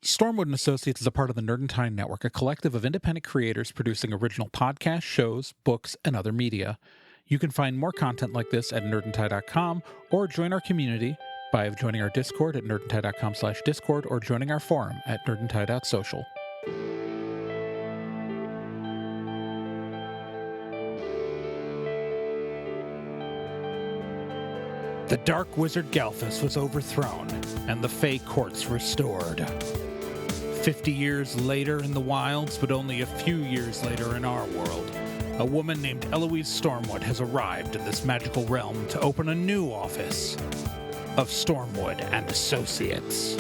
Stormwood and Associates is a part of the Nerdentine Network, a collective of independent creators producing original podcasts, shows, books, and other media. You can find more content like this at nerdentine.com or join our community by joining our Discord at nerdentine.com/discord or joining our forum at nerdentine.social. The Dark Wizard Galthus was overthrown, and the Fey Courts restored. 50 years later in the wilds, but only a few years later in our world, a woman named Eloise Stormwood has arrived in this magical realm to open a new office of Stormwood and Associates.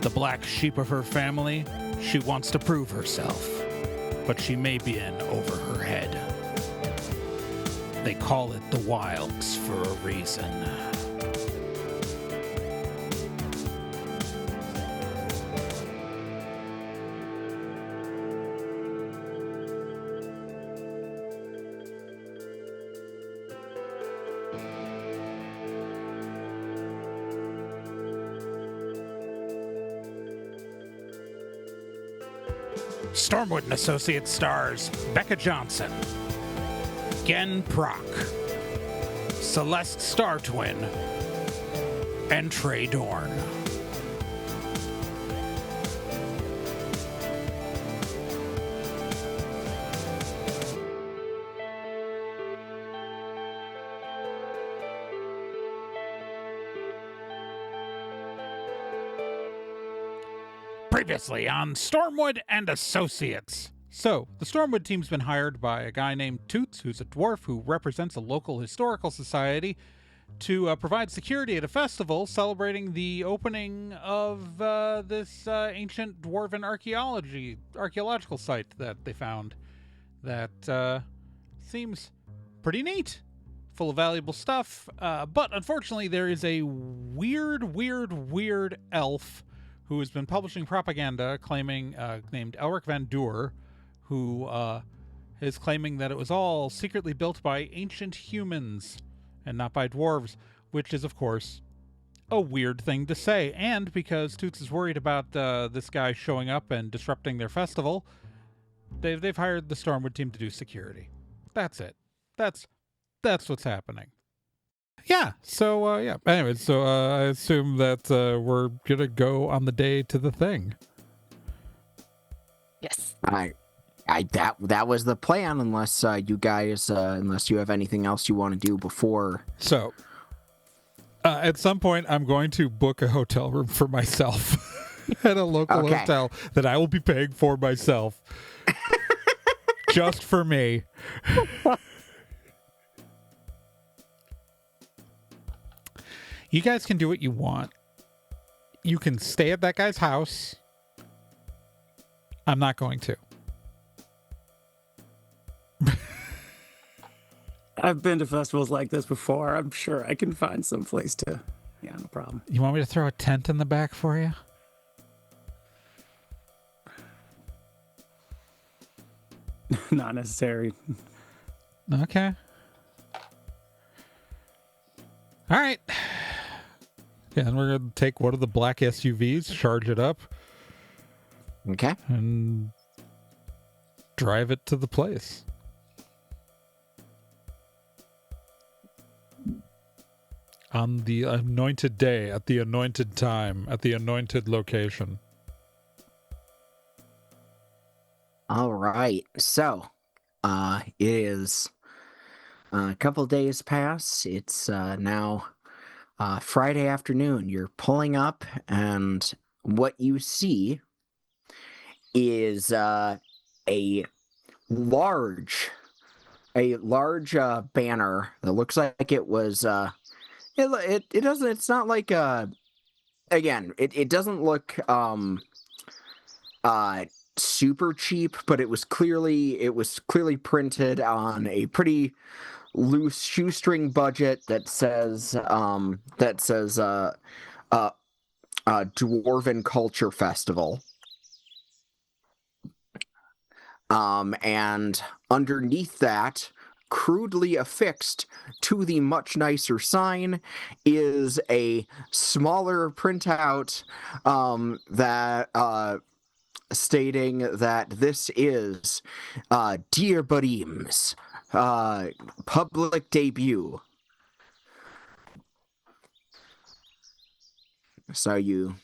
The black sheep of her family, she wants to prove herself, but she may be in over her head. They call it the Wilds for a reason. Stormwood and Associates stars Becca Johnson, Gen Proc, Celeste Startwin, and Trey Dorn. Previously on Stormwood and Associates. So, the Stormwood team's been hired by a guy named Toots, who's a dwarf who represents a local historical society, to provide security at a festival celebrating the opening of this ancient dwarven archaeological site that they found that seems pretty neat, full of valuable stuff. But unfortunately, there is a weird elf who has been publishing propaganda claiming, named Elric Van Duer, who is claiming that it was all secretly built by ancient humans and not by dwarves, which is, of course, a weird thing to say. And because Toots is worried about this guy showing up and disrupting their festival, they've hired the Stormwood team to do security. That's it. That's what's happening. Yeah, so, Anyway, so I assume that we're gonna go on the day to the thing. Yes. That was the plan, unless you guys, unless you have anything else you want to do before. So, at some point, I'm going to book a hotel room for myself at a local hotel that I will be paying for myself. Just for me. You guys can do what you want. You can stay at that guy's house. I'm not going to. I've been to festivals like this before. I'm sure I can find some place to... Yeah, no problem. You want me to throw a tent in the back for you? Not necessary. Okay. All right. Yeah, and we're going to take one of the black SUVs, charge it up. Okay. And drive it to the place. On the anointed day, at the anointed time, at the anointed location. All right. So, it is a couple days pass. It's now Friday afternoon. You're pulling up, and what you see is a large banner that looks like it was it doesn't, it's not like again, it doesn't look super cheap, but it was clearly printed on a pretty loose shoestring budget that says Dwarven Culture Festival. And underneath that, crudely affixed to the much nicer sign is a smaller printout that stating that this is Dear Buddies public debut. So you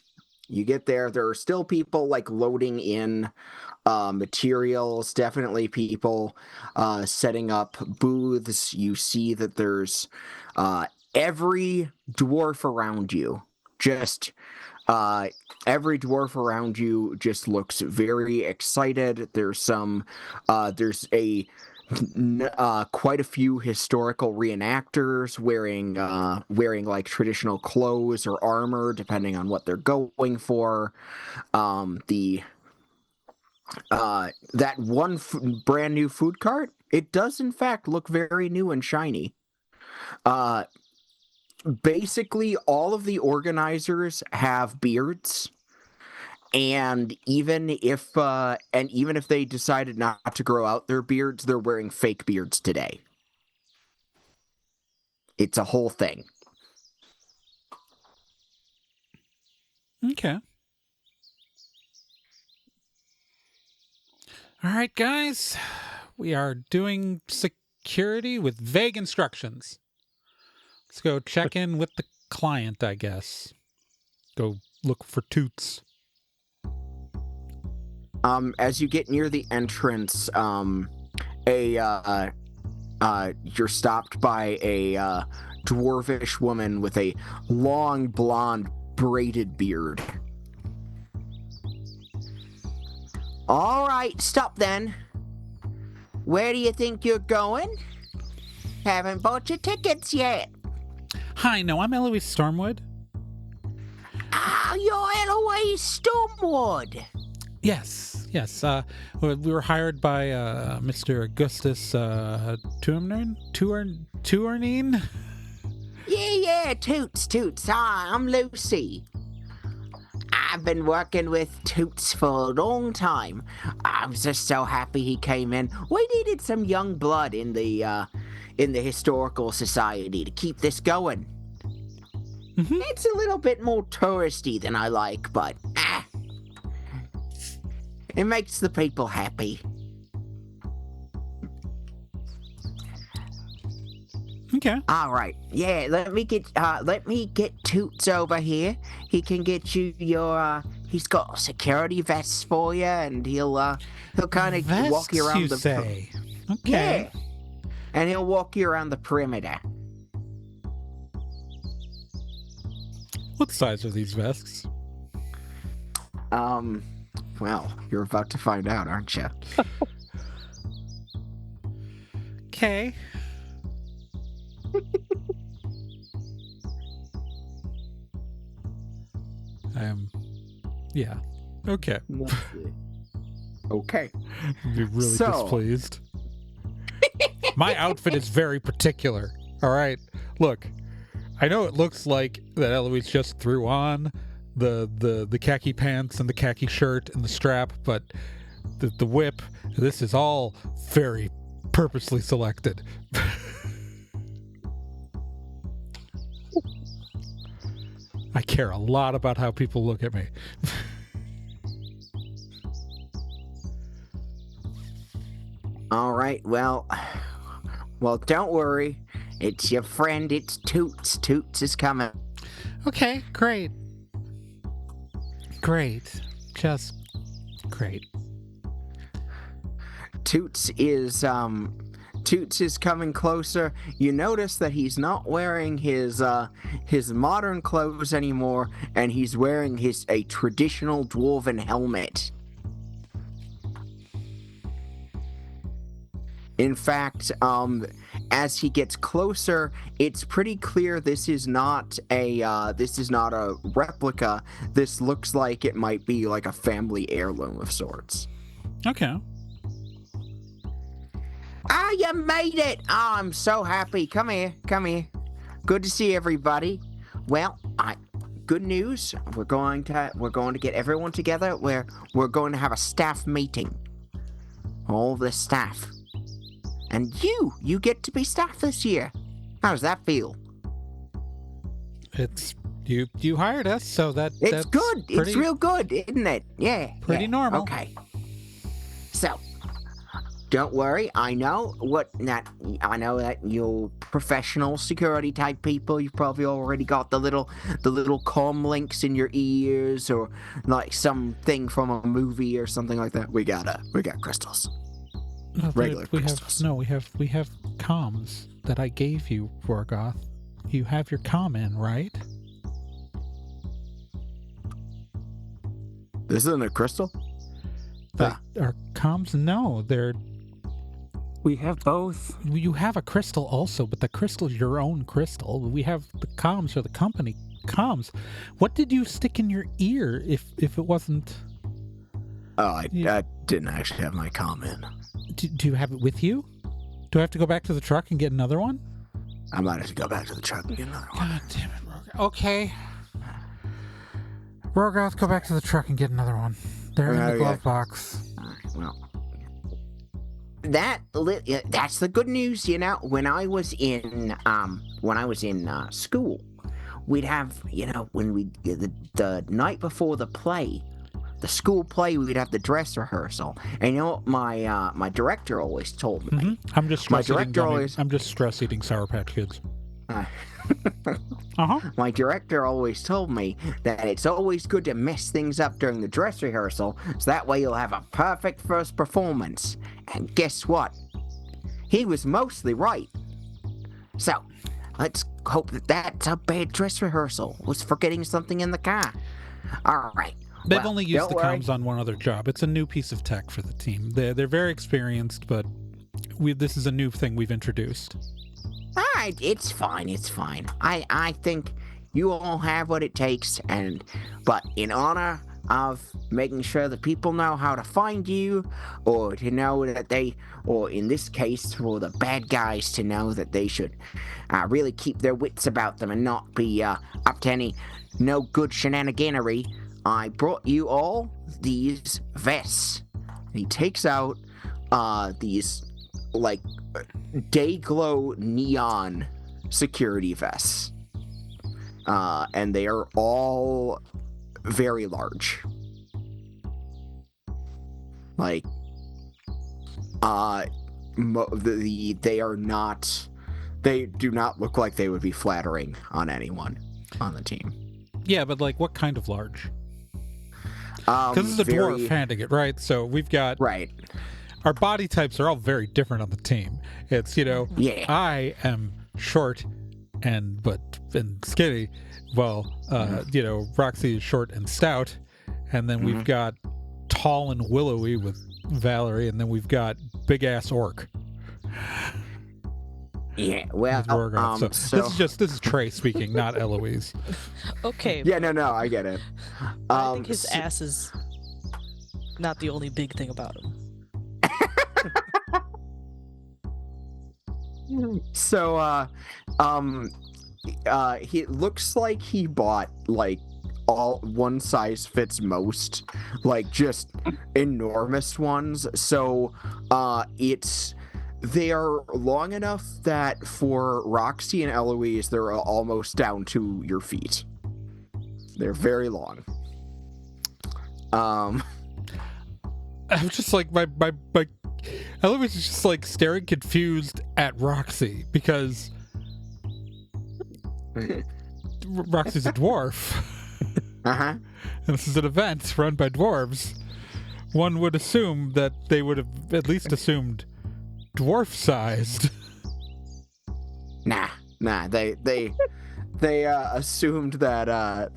get there. There are still people like loading in materials, definitely people setting up booths. You see that there's every dwarf around you just every dwarf around you just looks very excited. There's quite a few historical reenactors wearing like traditional clothes or armor, depending on what they're going for. That one brand new food cart, it does in fact look very new and shiny. Basically, all of the organizers have beards, and even if they decided not to grow out their beards, they're wearing fake beards today. It's a whole thing. Okay. All right, guys. We are doing security with vague instructions. Let's go check in with the client, I guess. Go look for Toots. As you get near the entrance, you're stopped by a dwarvish woman with a long blonde braided beard. All right, stop then. Where do you think you're going? Haven't bought your tickets yet. Hi, no, I'm Eloise Stormwood. Ah, you're Eloise Stormwood. Yes. We were hired by Mr. Augustus Tournine. Yeah, Toots. Hi, I'm Lucy. I've been working with Toots for a long time. I'm just so happy he came in. We needed some young blood in the historical society to keep this going. Mm-hmm. It's a little bit more touristy than I like, but it makes the people happy. Okay. All right. Yeah, let me get Toots over here. He can get you your he's got security vests for you, and he'll kind of walk you around the say. Okay. Yeah. And he'll walk you around the perimeter. What size are these vests? Well, you're about to find out, aren't you? Okay. Yeah. Okay. Okay. I'd be really So- displeased. My outfit is very particular. All right. Look, I know it looks like that Eloise just threw on the khaki pants and the khaki shirt and the strap, but the whip, this is all very purposely selected. I care a lot about how people look at me. All right. Well, don't worry. It's your friend. It's Toots. Toots is coming. Okay, great. Great. Just great. Toots is coming closer. You notice that he's not wearing his modern clothes anymore, and he's wearing a traditional dwarven helmet. In fact, as he gets closer, it's pretty clear this is not a replica. This looks like it might be like a family heirloom of sorts. Okay. Ah, you made it! Oh, I'm so happy. Come here. Good to see everybody. Well, good news. We're going to get everyone together. We're going to have a staff meeting. All the staff. And you get to be staff this year. How does that feel? It's you hired us, so that's Good. It's pretty, real good, isn't it? Yeah. pretty normal. Okay. So, don't worry. I know that you're professional security type people. You've probably already got the little comm links in your ears, or like something from a movie or something like that. We got crystals. No, Regular we crystals. we have comms that I gave you, Vorgoth. You have your comm in, right? This isn't a crystal? Our comms? No, they're. We have both. You have a crystal also, but the crystal's your own crystal. We have the comms, or the company comms. What did you stick in your ear if it wasn't? Oh, I didn't actually have my comm in. Do you have it with you? Do I have to go back to the truck and get another one? I might have to go back to the truck and get another one. God damn it, Rogoth. Okay. Rogoth, go back to the truck and get another one. They're in the glove box. All right, well, that's the good news, you know. When I was in school, we'd have, you know, when the night before the play, the school play, we'd have the dress rehearsal. And you know what my director always told me? Mm-hmm. I'm just My stress eating Sour Patch Kids. My director always told me that it's always good to mess things up during the dress rehearsal, so that way you'll have a perfect first performance. And guess what? He was mostly right. So, let's hope that's a bad dress rehearsal. Was forgetting something in the car. All right. They've only used the comms on one other job. It's a new piece of tech for the team. They're very experienced, but this is a new thing we've introduced. All right, it's fine. I think you all have what it takes, but in honor of making sure that people know how to find you, or to know that or in this case, for the bad guys to know that they should really keep their wits about them and not be up to any no good shenaniganery, I brought you all these vests. And he takes out these, like, day glow neon security vests, and they are all very large. Like, they do not look like they would be flattering on anyone on the team. Yeah, but like, what kind of large? Because this is a dwarf handing it, right? So we've got our body types are all very different on the team. It's, you know, I am short and skinny. Well, you know, Roxy is short and stout, and then we've got tall and willowy with Valerie, and then we've got big ass orc. Yeah, well, so this is Trey speaking, not Eloise. Okay. Yeah, no, I get it. I think his ass is not the only big thing about him. So, he looks like he bought, like, all one size fits most, like, just enormous ones. So, they are long enough that for Roxy and Eloise, they're almost down to your feet. They're very long. I was just like, my Eloise is just like staring confused at Roxy because Roxy's a dwarf. And this is an event run by dwarves. One would assume that they would have at least assumed dwarf-sized. Nah. They assumed that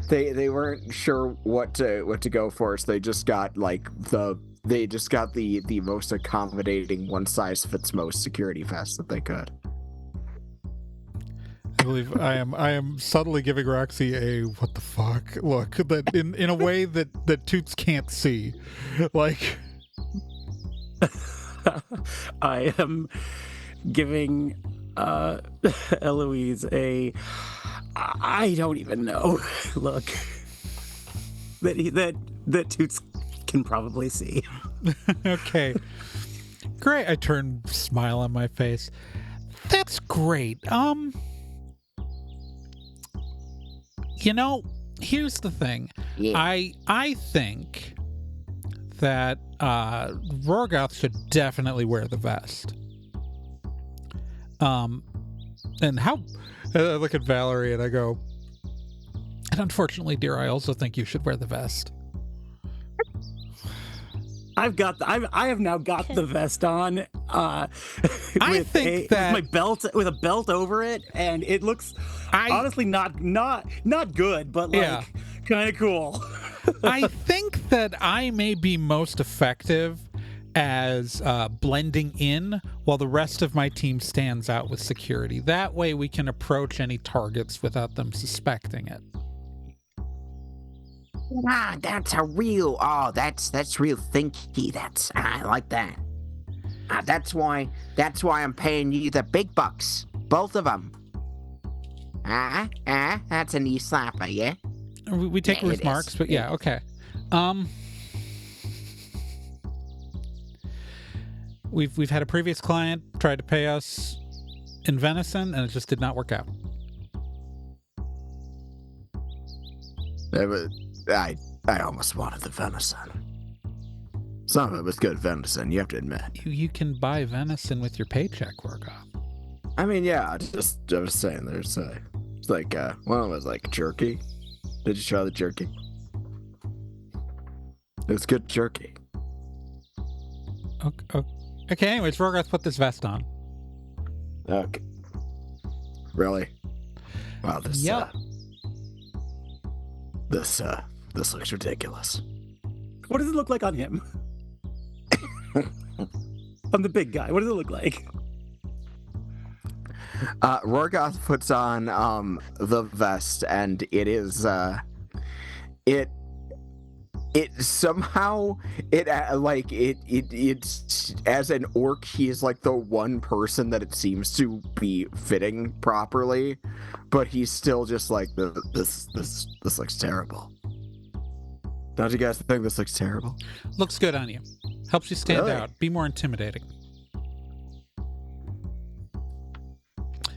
they weren't sure what to go for, so they just got the most accommodating one size fits most security vest that they could. I believe I am subtly giving Roxy a what the fuck look that in a way that Toots can't see. Like, I am giving Eloise I don't even know look that Toots can probably see. Okay. Great. I turn, smile on my face. That's great. You know, here's the thing. Yeah. I think that Rorgoth should definitely wear the vest. And how I look at Valerie and I go, and unfortunately, dear, I also think you should wear the vest. I have now got the vest on. With think that with my belt, with a belt over it, and it looks honestly not good, but like Yeah. kind of cool. I think that I may be most effective as blending in while the rest of my team stands out with security. That way we can approach any targets without them suspecting it. That's real thinky. I like that. That's why I'm paying you the big bucks, both of them. That's a knee slapper, yeah. We take Yeah, Ruth it marks, is. but yeah, okay. We've had a previous client try to pay us in venison, and it just did not work out. I almost wanted the venison. Some of it was good venison, you have to admit. You can buy venison with your paycheck, Rorgoth. I mean, yeah, I was saying, there's it's like one of them was like jerky. Did you try the jerky? It was good jerky. Okay, anyways, Rorgoth put this vest on. Okay. Really? Wow, Yep. This looks ridiculous. What does it look like on him? On the big guy. What does it look like? Rorgoth puts on the vest, and it is it somehow it's as an orc, he is like the one person that it seems to be fitting properly, but he's still just like this looks terrible. Don't you guys think this looks terrible? Looks good on you. Helps you stand Really? out. Be more intimidating.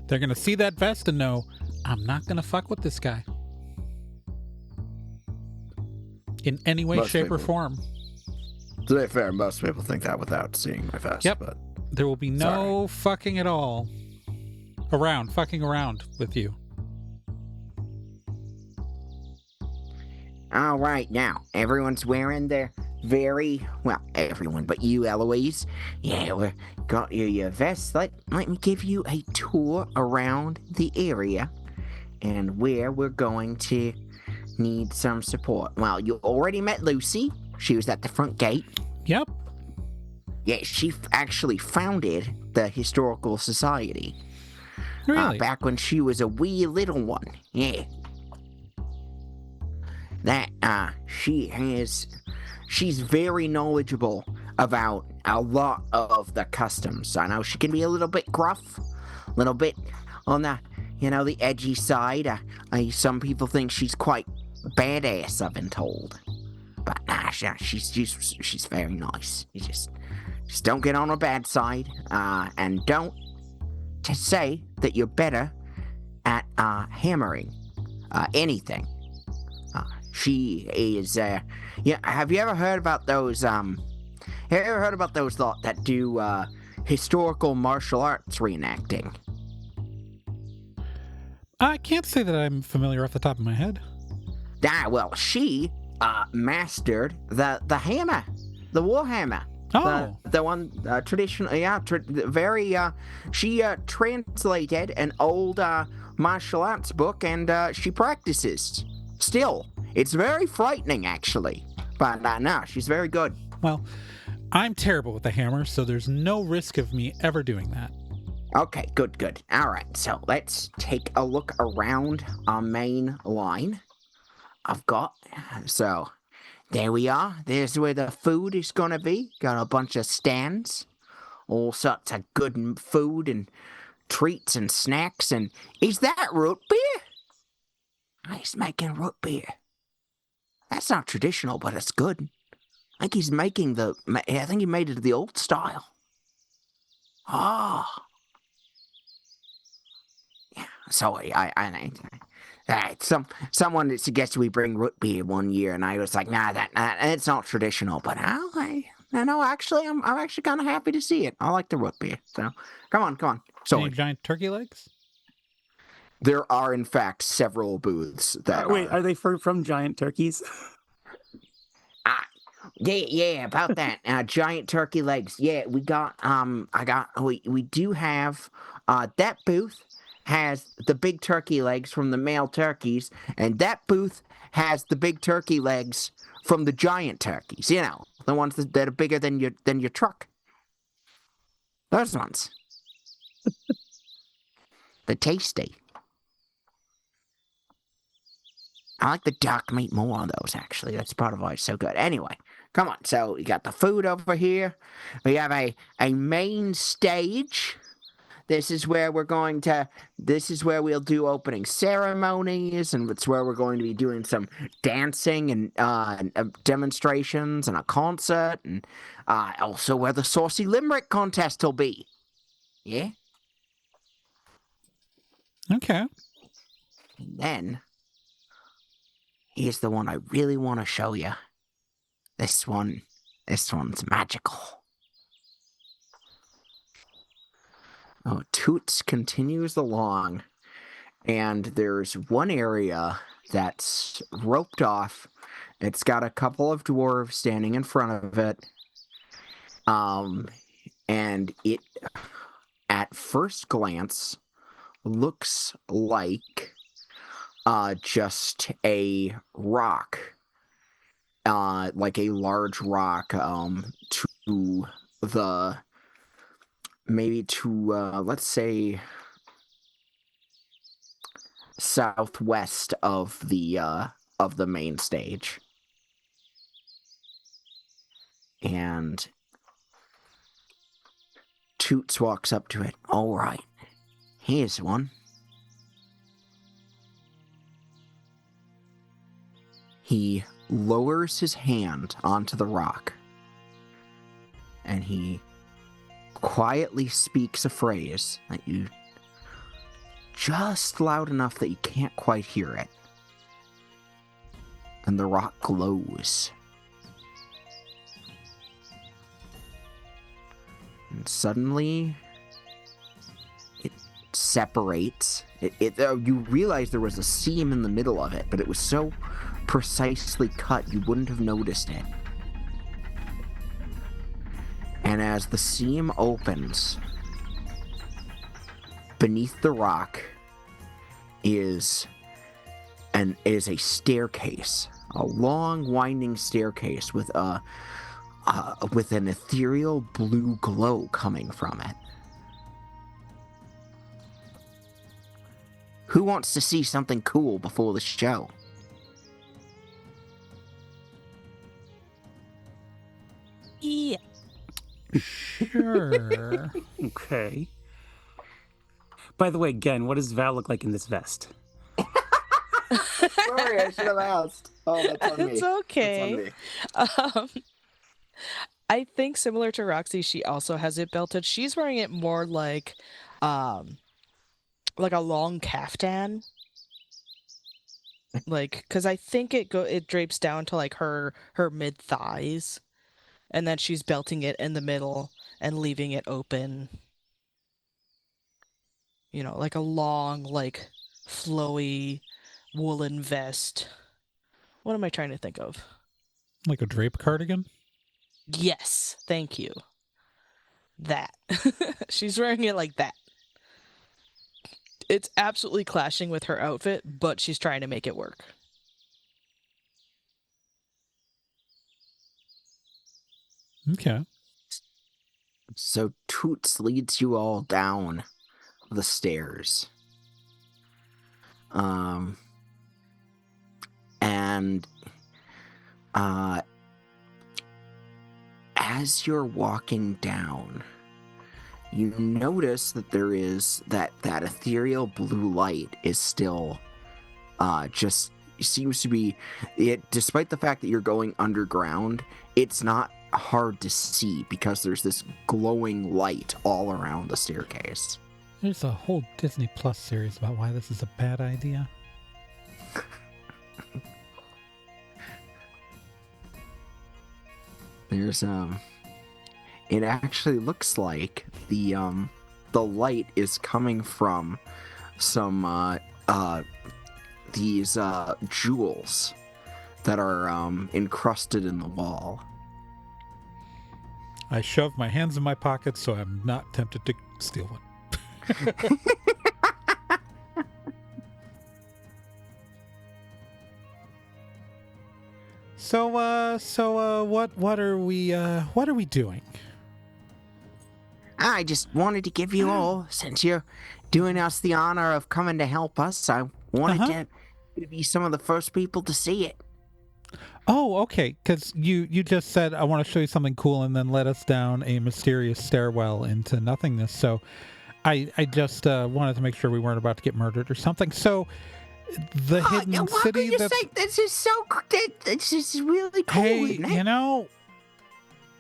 They're going to see that vest and know, I'm not going to fuck with this guy. In any way, Most shape, or people. form. To be fair, most people think that without seeing my vest. Yep. But There will be no fucking at all fucking around with you. all right, now everyone's wearing their everyone but you, Eloise. Yeah, we got your vest. Let me give you a tour around the area and where we're going to need some support. Well, you already met Lucy. She was at the front gate. Yep. Yeah, she actually founded the Historical Society. Really? Back when she was a wee little one. Yeah. She's very knowledgeable about a lot of the customs. I know she can be a little bit gruff, a little bit on the, the edgy side. Some people think she's quite badass, I've been told. But she's very nice. You just don't get on her bad side, and don't to say that you're better at hammering anything. She is. Have you ever heard about those? Have you ever heard about those that do historical martial arts reenacting? I can't say that I'm familiar off the top of my head. Well, she mastered the hammer, the war hammer. Oh. The one traditional, she translated an old martial arts book, and she practices still. It's very frightening, actually, but no, she's very good. Well, I'm terrible with the hammer, so there's no risk of me ever doing that. Okay, good. All right, so let's take a look around our main line. So there we are. There's where the food is gonna be. Got a bunch of stands, all sorts of good food and treats and snacks. And is that root beer? He's making root beer. That's not traditional, but it's good. I think he made it the old style. Oh. Yeah. So someone suggested we bring root beer one year, and I was like, nah, it's not traditional. But actually, I'm actually kind of happy to see it. I like the root beer. So come on. So Any giant turkey legs? there are in fact several booths that Wait, are they from giant turkeys? Yeah, about that. Giant turkey legs. Yeah, we do have that booth has the big turkey legs from the male turkeys, and that booth has the big turkey legs from the giant turkeys. You know, the ones that are bigger than your truck. Those ones. They're tasty. I like the dark meat more on those, actually. That's part of why it's so good. Anyway, come on. So we got the food over here. We have a main stage. This is where we'll do opening ceremonies, and it's where we're going to be doing some dancing and demonstrations and a concert, and also where the saucy limerick contest will be. Yeah? Okay. And then, here's the one I really want to show you. This one's magical. Oh, Toots continues along, and there's one area that's roped off. It's got a couple of dwarves standing in front of it. And it, at first glance, looks like just a rock. Like a large rock, to the, maybe to, let's say, southwest of the main stage. And Toots walks up to it. All right, here's one. He lowers his hand onto the rock, and he quietly speaks a phrase that you just loud enough that you can't quite hear it. And the rock glows. And suddenly, it separates. You realize there was a seam in the middle of it, but it was so precisely cut you wouldn't have noticed it. And as the seam opens, beneath the rock is a staircase, a long winding staircase with an ethereal blue glow coming from it. Who wants to see something cool before the show? Yeah. Sure. Okay. By the way, again, what does Val look like in this vest? Sorry, I should have asked. Oh, that's on me. It's okay. That's on me. I think similar to Roxy, she also has it belted. She's wearing it more like a long caftan. Like, because I think it drapes down to like her mid thighs, and then she's belting it in the middle and leaving it open. You know, like a long, like flowy woolen vest. What am I trying to think of? Like a drape cardigan? Yes, thank you. That. She's wearing it like that. It's absolutely clashing with her outfit, but she's trying to make it work. Okay. So Toots leads you all down the stairs. And as you're walking down, you notice that there is that ethereal blue light is still just seems to be it. Despite the fact that you're going underground, it's not hard to see because there's this glowing light all around the staircase. There's a whole Disney Plus series about why this is a bad idea. There's it actually looks like the light is coming from some these jewels that are encrusted in the wall. I shove my hands in my pockets so I'm not tempted to steal one. So what are we doing? I just wanted to give you all, since you're doing us the honor of coming to help us, I wanted to be some of the first people to see it. Oh, okay, because you just said, I want to show you something cool, and then led us down a mysterious stairwell into nothingness. So I just wanted to make sure we weren't about to get murdered or something. So the hidden city that's... This is really cool, Hey, isn't it? you know,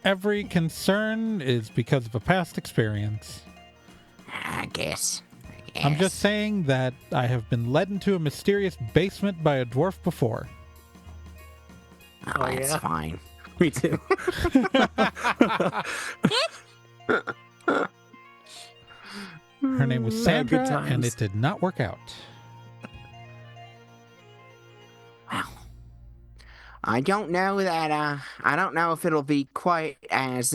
every concern is because of a past experience. I guess. I'm just saying that I have been led into a mysterious basement by a dwarf before. Oh, that's fine. Me too. Her name was Had good Sandra, and times. it did not work out. Well, I don't know that, I don't know if it'll be quite as,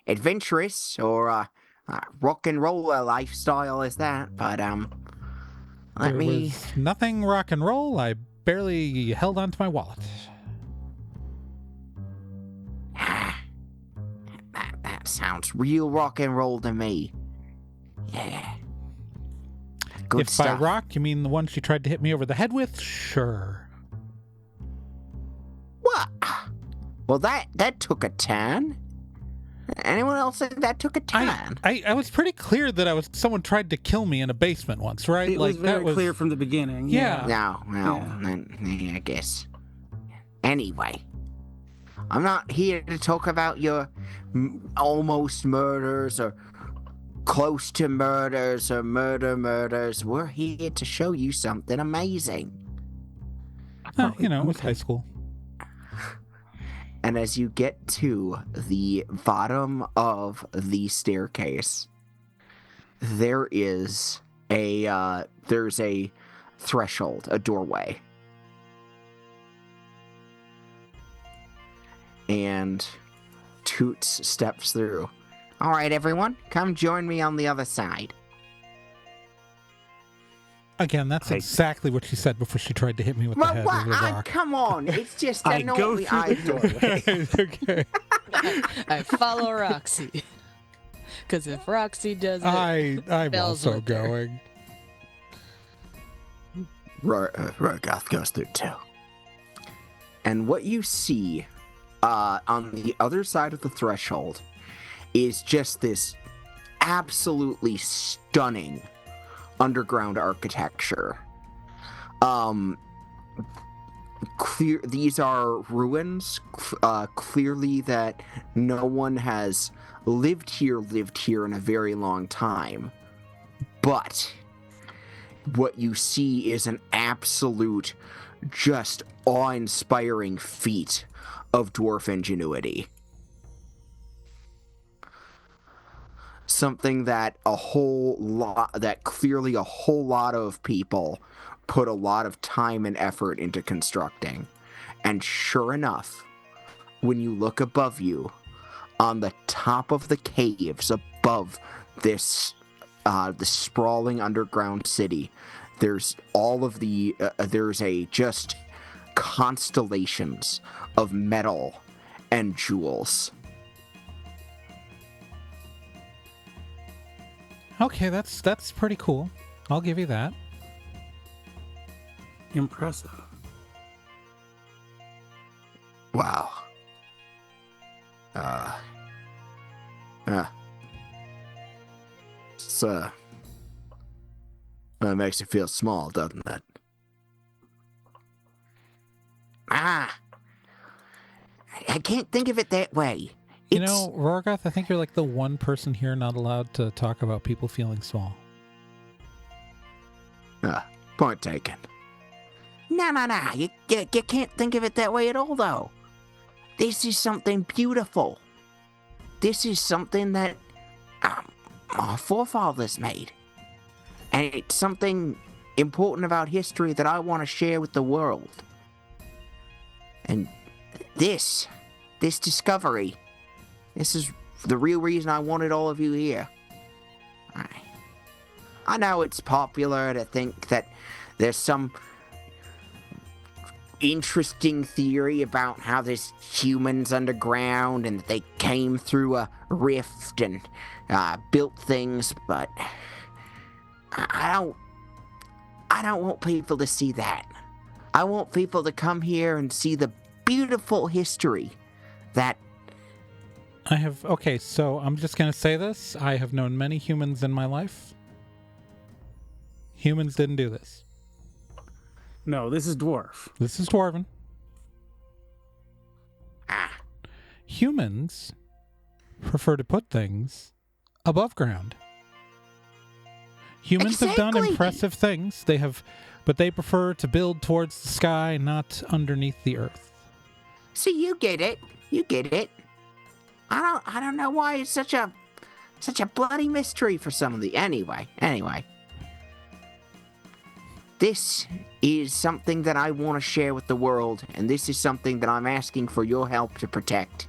adventurous or, rock and roller lifestyle as that, but, There was nothing rock and roll. I barely held onto my wallet. That sounds real rock and roll to me. Yeah. Good If stuff. by rock you mean the one she tried to hit me over the head with, sure. What? Well, that took a turn. Anyone else think that took a turn? I was pretty clear that someone tried to kill me in a basement once, right? It was very clear from the beginning. Yeah. No, well, Yeah. then, I guess. Anyway, I'm not here to talk about your almost murders or close to murders or murders. We're here to show you something amazing. You know, it was high school. And as you get to the bottom of the staircase, there's a threshold, a doorway. And Toots steps through. All right, everyone, come join me on the other side. Again, that's exactly what she said before she tried to hit me with the Well, head what? with a rock. Come on, it's just I go annoying. through the doorway. Okay. I follow Roxy. Because if Roxy does it, I'm Bells also with her. going. Rogoth goes through too. And what you see on the other side of the threshold is just this absolutely stunning underground architecture. These are ruins, clearly that no one has lived here in a very long time. But what you see is an absolute, just awe-inspiring feat of dwarf ingenuity. Something that clearly a whole lot of people put a lot of time and effort into constructing. And sure enough, when you look above you, on the top of the caves above this the sprawling underground city, there's all of the there's a just constellations of metal and jewels. Okay, that's pretty cool. I'll give you that. Impressive. Wow. That makes you feel small, doesn't it? I can't think of it that way. You know, Rorgoth, I think you're like the one person here not allowed to talk about people feeling small. Point taken. No. You can't think of it that way at all, though. This is something beautiful. This is something that our forefathers made. And it's something important about history that I want to share with the world. And this discovery, this is the real reason I wanted all of you here. I know it's popular to think that there's some interesting theory about how there's humans underground and that they came through a rift and built things, but I don't want people to see that. I want people to come here and see the beautiful history that... Okay, so I'm just going to say this. I have known many humans in my life. Humans didn't do this. No, this is dwarf. This is Dwarven. Humans prefer to put things above ground. Humans have done impressive things. But they prefer to build towards the sky, not underneath the earth. See, you get it. You get it. I don't know why it's such a bloody mystery for some of the... Anyway. This is something that I want to share with the world, and this is something that I'm asking for your help to protect.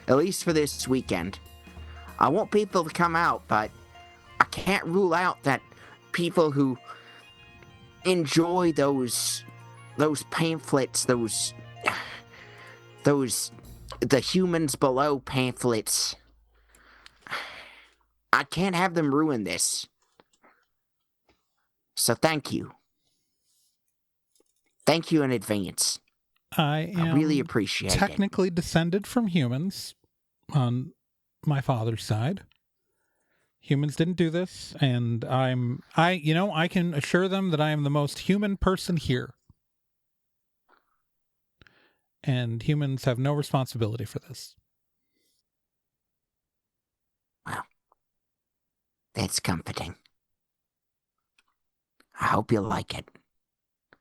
At least for this weekend. I want people to come out, but I can't rule out that people who enjoy those pamphlets, the humans below pamphlets, I can't have them ruin this. So thank you. Thank you in advance. I really appreciate it. Technically descended from humans on my father's side. Humans didn't do this, and I can assure them that I am the most human person here. And humans have no responsibility for this. Well, that's comforting. I hope you like it.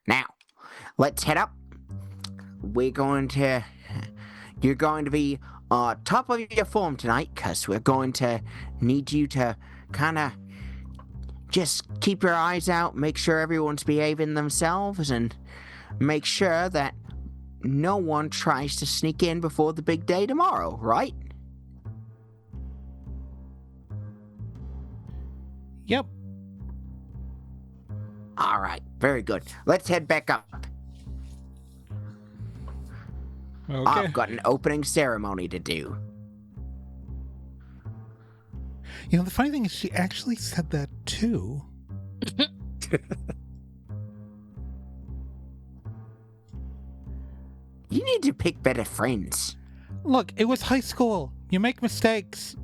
Now, let's head up. You're going to be top of your form tonight, because we're going to need you to kind of just keep your eyes out, make sure everyone's behaving themselves, and make sure that no one tries to sneak in before the big day tomorrow, right? Yep. All right, very good. Let's head back up. Okay. I've got an opening ceremony to do. You know, the funny thing is she actually said that too. You need to pick better friends. Look, it was high school. You make mistakes.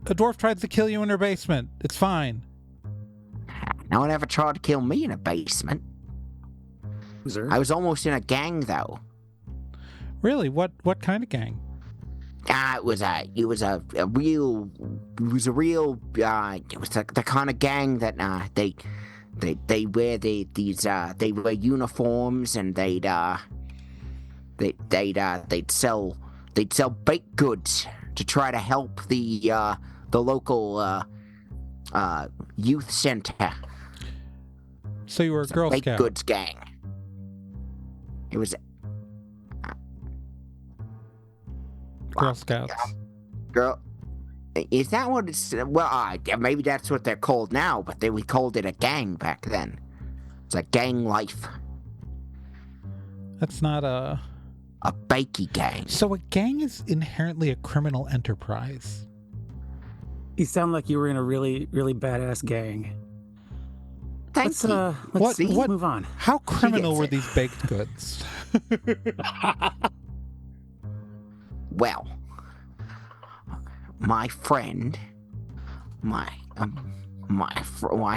A dwarf tried to kill you in her basement. It's fine. No one ever tried to kill me in a basement. I was almost in a gang, though. Really? What kind of gang? It was the kind of gang that they wear they wear uniforms, and they'd sell baked goods to try to help the local youth center. So you were a Girl baked Scout. goods gang. It was Girl Scouts. Girl, is that what it's? Well, maybe that's what they're called now, but we called it a gang back then. It's a gang life. That's not a bakey gang. So a gang is inherently a criminal enterprise. You sound like you were in a really, really badass gang. Let's move on. How criminal were these baked goods? Well, my friend, I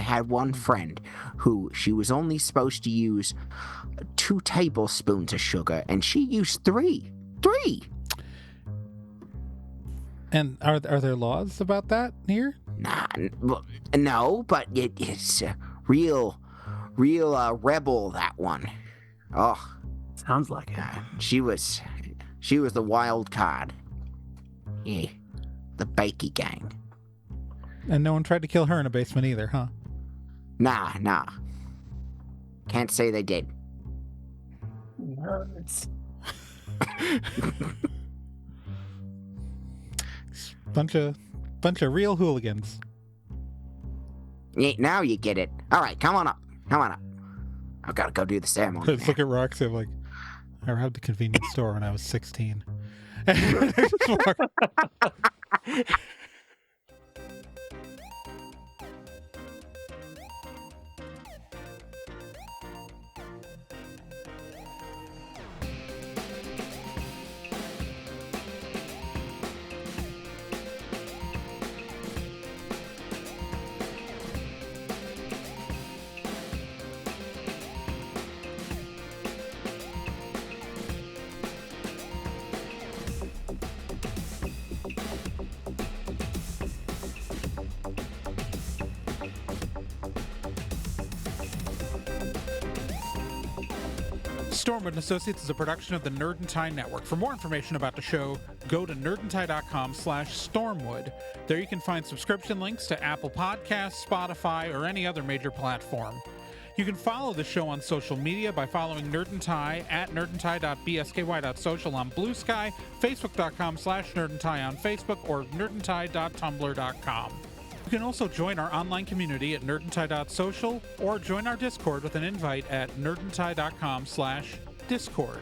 had one friend who she was only supposed to use 2 tablespoons of sugar, and she used 3. And are there laws about that here? Well, no, but it's real rebel, that one. Oh, Sounds like it. she was the wild card. Yeah, the Bakey gang. And no one tried to kill her in a basement either, huh? Nah. Can't say they did. Nerds. Bunch of real hooligans. Yeah, now you get it. All right, come on up. I've got to go do the ceremony. I just look at Roxy, I'm like, I robbed a convenience store when I was 16. And I just walk. Stormwood & Associates is a production of the Nerd and Tie Network. For more information about the show, go to nerdandtie.com/stormwood. There you can find subscription links to Apple Podcasts, Spotify, or any other major platform. You can follow the show on social media by following Nerd and Tie at nerdandtie.bsky.social on Blue Sky, facebook.com/nerdandtie on Facebook, or nerdandtie.tumblr.com. You can also join our online community at nerdandtie.social or join our Discord with an invite at nerdandtie.com/discord.